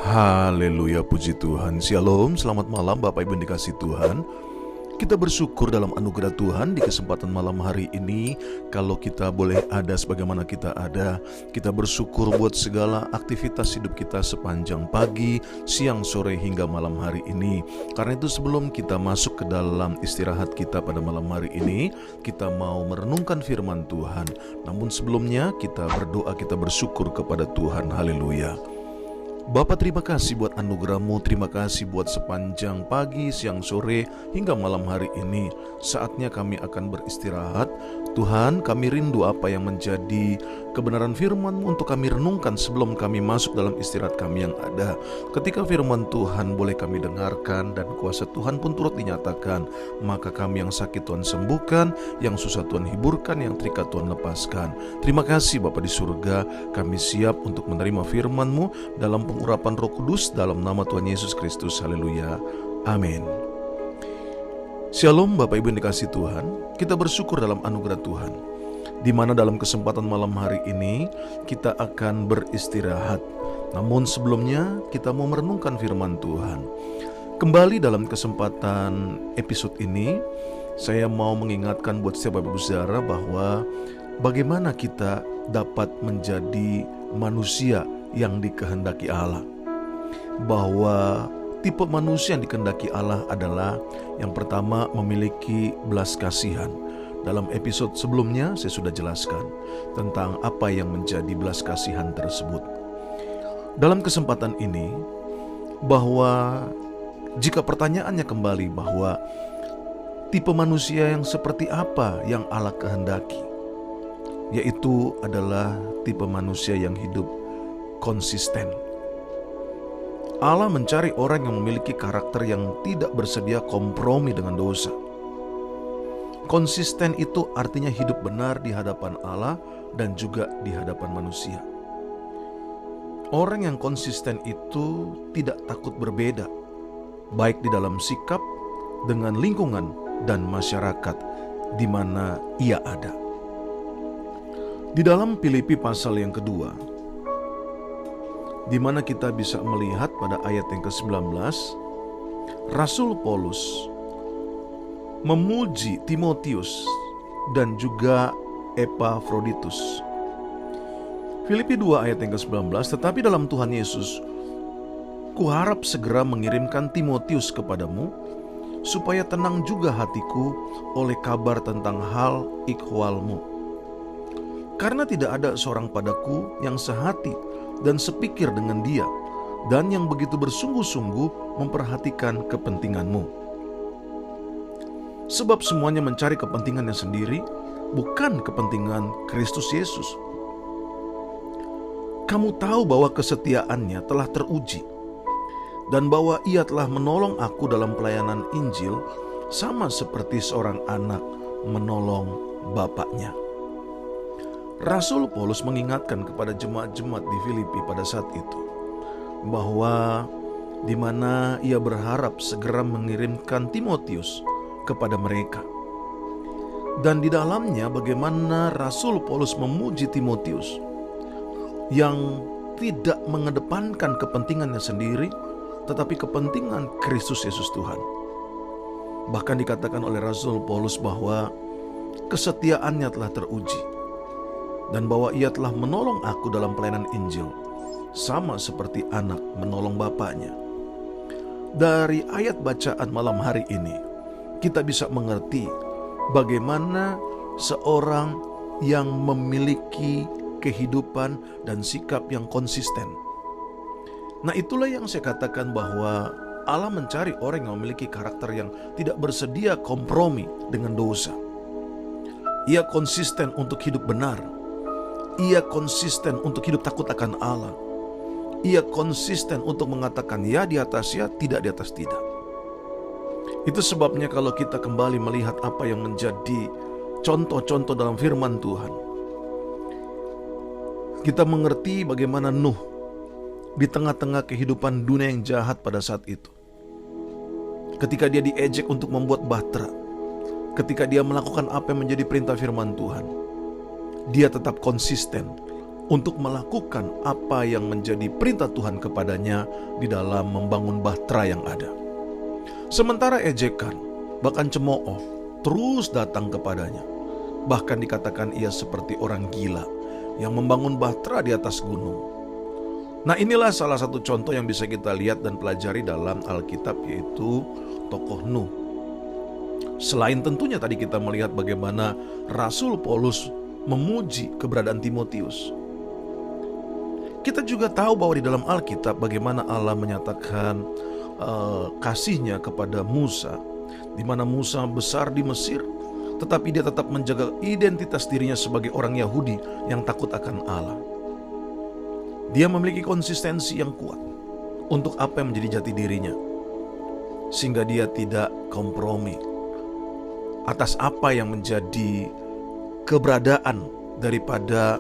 Haleluya, puji Tuhan. Shalom, selamat malam Bapak Ibu yang dikasihi Tuhan. Kita bersyukur dalam anugerah Tuhan di kesempatan malam hari ini. Kalau kita boleh ada sebagaimana kita ada, kita bersyukur buat segala aktivitas hidup kita sepanjang pagi, siang, sore hingga malam hari ini. Karena itu sebelum kita masuk ke dalam istirahat kita pada malam hari ini, kita mau merenungkan firman Tuhan. Namun sebelumnya kita berdoa, kita bersyukur kepada Tuhan. Haleluya. Bapa, terima kasih buat anugerah-Mu, terima kasih buat sepanjang pagi, siang, sore, hingga malam hari ini. Saatnya kami akan beristirahat. Tuhan, kami rindu apa yang menjadi kebenaran firman-Mu untuk kami renungkan sebelum kami masuk dalam istirahat kami yang ada. Ketika firman Tuhan boleh kami dengarkan dan kuasa Tuhan pun turut dinyatakan, maka kami yang sakit Tuhan sembuhkan, yang susah Tuhan hiburkan, yang terikat Tuhan lepaskan. Terima kasih Bapa di surga, kami siap untuk menerima firman-Mu dalam pengurapan Roh Kudus dalam nama Tuhan Yesus Kristus. Haleluya. Amin. Shalom Bapak Ibu yang dikasihi Tuhan. Kita bersyukur dalam anugerah Tuhan, di mana dalam kesempatan malam hari ini kita akan beristirahat. Namun sebelumnya kita mau merenungkan firman Tuhan. Kembali dalam kesempatan episode ini, saya mau mengingatkan buat setiap Bapak Ibu Saudara bahwa bagaimana kita dapat menjadi manusia yang dikehendaki Allah. Bahwa tipe manusia yang dikehendaki Allah adalah yang pertama memiliki belas kasihan. Dalam episode sebelumnya saya sudah jelaskan tentang apa yang menjadi belas kasihan tersebut. Dalam kesempatan ini, bahwa jika pertanyaannya kembali bahwa tipe manusia yang seperti apa yang Allah kehendaki, yaitu adalah tipe manusia yang hidup konsisten. Allah mencari orang yang memiliki karakter yang tidak bersedia kompromi dengan dosa. Konsisten itu artinya hidup benar di hadapan Allah dan juga di hadapan manusia. Orang yang konsisten itu tidak takut berbeda, baik di dalam sikap, dengan lingkungan, dan masyarakat di mana ia ada. Di dalam Filipi pasal yang kedua, di mana kita bisa melihat pada ayat yang ke-19, Rasul Paulus memuji Timotius dan juga Epafroditus. Filipi 2 ayat yang ke-19, tetapi dalam Tuhan Yesus, kuharap segera mengirimkan Timotius kepadamu, supaya tenang juga hatiku oleh kabar tentang hal ikhwalmu. Karena tidak ada seorang padaku yang sehati dan sepikir dengan dia, dan yang begitu bersungguh-sungguh memperhatikan kepentinganmu. Sebab semuanya mencari kepentingannya sendiri, bukan kepentingan Kristus Yesus. Kamu tahu bahwa kesetiaannya telah teruji, dan bahwa ia telah menolong aku dalam pelayanan Injil, sama seperti seorang anak menolong bapaknya. Rasul Paulus mengingatkan kepada jemaat-jemaat di Filipi pada saat itu bahwa di mana ia berharap segera mengirimkan Timotius kepada mereka. Dan di dalamnya bagaimana Rasul Paulus memuji Timotius yang tidak mengedepankan kepentingannya sendiri, tetapi kepentingan Kristus Yesus Tuhan. Bahkan dikatakan oleh Rasul Paulus bahwa kesetiaannya telah teruji, dan bahwa ia telah menolong aku dalam pelayanan Injil, sama seperti anak menolong bapaknya. Dari ayat bacaan malam hari ini, kita bisa mengerti bagaimana seorang yang memiliki kehidupan dan sikap yang konsisten. Nah, itulah yang saya katakan bahwa Allah mencari orang yang memiliki karakter yang tidak bersedia kompromi dengan dosa. Ia konsisten untuk hidup benar. Ia konsisten untuk hidup takut akan Allah. Ia konsisten untuk mengatakan ya di atas ya, tidak di atas tidak. Itu sebabnya kalau kita kembali melihat apa yang menjadi contoh-contoh dalam firman Tuhan, kita mengerti bagaimana Nuh di tengah-tengah kehidupan dunia yang jahat pada saat itu. Ketika dia diejek untuk membuat bahtera, ketika dia melakukan apa yang menjadi perintah firman Tuhan, dia tetap konsisten untuk melakukan apa yang menjadi perintah Tuhan kepadanya di dalam membangun bahtera yang ada. Sementara ejekan, bahkan cemooh, terus datang kepadanya. Bahkan dikatakan ia seperti orang gila yang membangun bahtera di atas gunung. Nah, inilah salah satu contoh yang bisa kita lihat dan pelajari dalam Alkitab, yaitu tokoh Nuh. Selain tentunya tadi kita melihat bagaimana Rasul Paulus memuji keberadaan Timotius, kita juga tahu bahwa di dalam Alkitab bagaimana Allah menyatakan kasihnya kepada Musa, di mana Musa besar di Mesir, tetapi dia tetap menjaga identitas dirinya sebagai orang Yahudi yang takut akan Allah. Dia memiliki konsistensi yang kuat untuk apa yang menjadi jati dirinya, sehingga dia tidak kompromi atas apa yang menjadi keberadaan daripada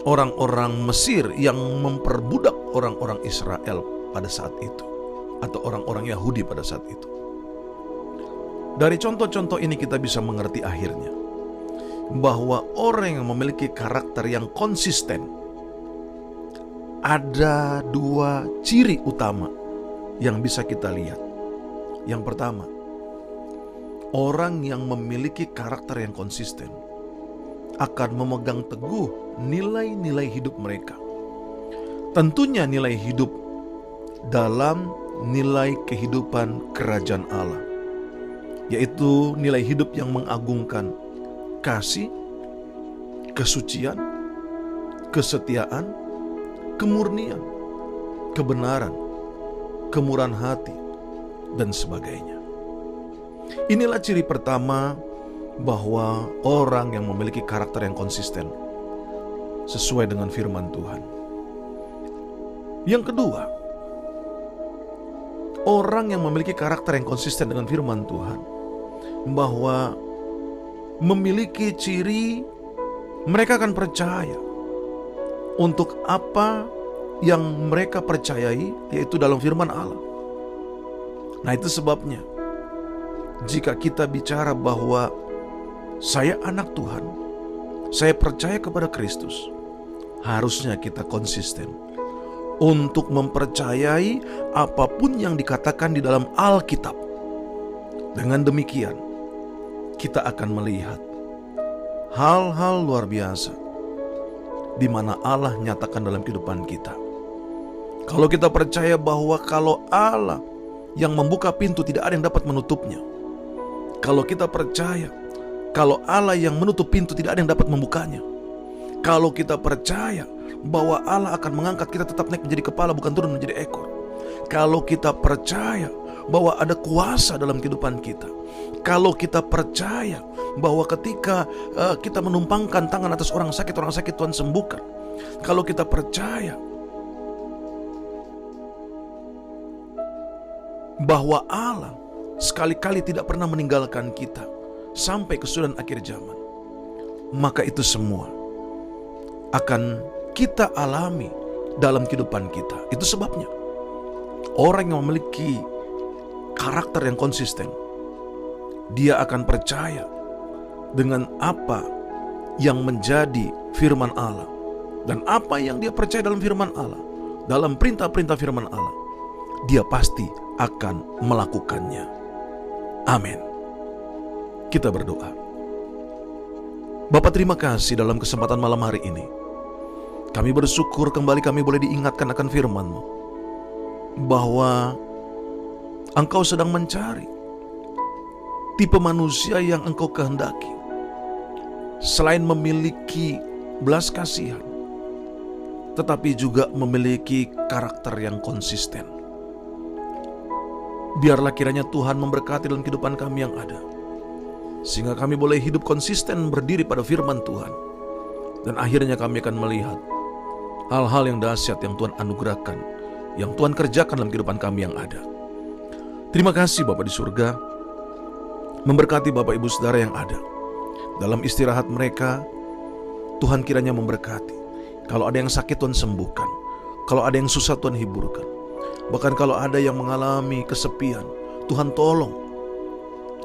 orang-orang Mesir yang memperbudak orang-orang Israel pada saat itu, atau orang-orang Yahudi pada saat itu. Dari contoh-contoh ini kita bisa mengerti akhirnya bahwa orang yang memiliki karakter yang konsisten, ada dua ciri utama yang bisa kita lihat. Yang pertama, orang yang memiliki karakter yang konsisten akan memegang teguh nilai-nilai hidup mereka. Tentunya nilai hidup dalam nilai kehidupan kerajaan Allah, yaitu nilai hidup yang mengagungkan kasih, kesucian, kesetiaan, kemurnian, kebenaran, kemurahan hati, dan sebagainya. Inilah ciri pertama bahwa orang yang memiliki karakter yang konsisten sesuai dengan firman Tuhan. Yang kedua, orang yang memiliki karakter yang konsisten dengan firman Tuhan bahwa memiliki ciri mereka akan percaya untuk apa yang mereka percayai, yaitu dalam firman Allah. Nah, itu sebabnya jika kita bicara bahwa saya anak Tuhan, saya percaya kepada Kristus, harusnya kita konsisten untuk mempercayai apapun yang dikatakan di dalam Alkitab. Dengan demikian, kita akan melihat hal-hal luar biasa di mana Allah nyatakan dalam kehidupan kita. Kalau kita percaya bahwa kalau Allah yang membuka pintu, tidak ada yang dapat menutupnya. Kalau kita percaya kalau Allah yang menutup pintu, tidak ada yang dapat membukanya. Kalau kita percaya bahwa Allah akan mengangkat kita tetap naik menjadi kepala, bukan turun menjadi ekor. Kalau kita percaya bahwa ada kuasa dalam kehidupan kita. Kalau kita percaya bahwa ketika kita menumpangkan tangan atas orang sakit Tuhan sembuhkan. Kalau kita percaya bahwa Allah sekali-kali tidak pernah meninggalkan kita sampai kesudahan akhir zaman, maka itu semua akan kita alami dalam kehidupan kita. Itu sebabnya orang yang memiliki karakter yang konsisten, dia akan percaya dengan apa yang menjadi firman Allah, dan apa yang dia percaya dalam firman Allah, dalam perintah-perintah firman Allah, dia pasti akan melakukannya. Amin. Kita berdoa. Bapa, terima kasih dalam kesempatan malam hari ini. Kami bersyukur kembali kami boleh diingatkan akan firman-Mu, bahwa Engkau sedang mencari tipe manusia yang Engkau kehendaki. Selain memiliki belas kasihan, tetapi juga memiliki karakter yang konsisten. Biarlah kiranya Tuhan memberkati dalam kehidupan kami yang ada, sehingga kami boleh hidup konsisten berdiri pada firman Tuhan. Dan akhirnya kami akan melihat hal-hal yang dahsyat yang Tuhan anugerahkan, yang Tuhan kerjakan dalam kehidupan kami yang ada. Terima kasih Bapa di surga. Memberkati Bapak Ibu Saudara yang ada dalam istirahat mereka. Tuhan kiranya memberkati. Kalau ada yang sakit, Tuhan sembuhkan. Kalau ada yang susah, Tuhan hiburkan. Bahkan kalau ada yang mengalami kesepian, Tuhan tolong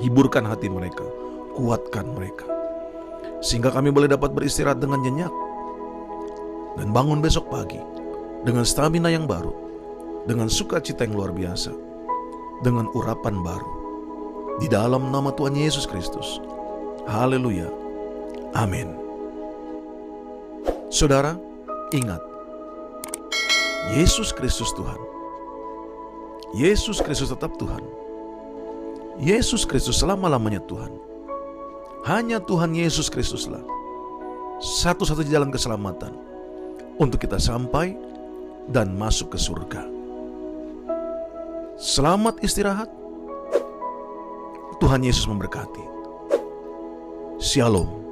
hiburkan hati mereka, kuatkan mereka, sehingga kami boleh dapat beristirahat dengan nyenyak dan bangun besok pagi dengan stamina yang baru, dengan sukacita yang luar biasa, dengan urapan baru. Di dalam nama Tuhan Yesus Kristus. Haleluya. Amin. Saudara, ingat, Yesus Kristus Tuhan. Yesus Kristus tetap Tuhan. Yesus Kristus selama-lamanya Tuhan. Hanya Tuhan Yesus Kristuslah satu-satunya jalan keselamatan untuk kita sampai dan masuk ke surga. Selamat istirahat. Tuhan Yesus memberkati. Shalom.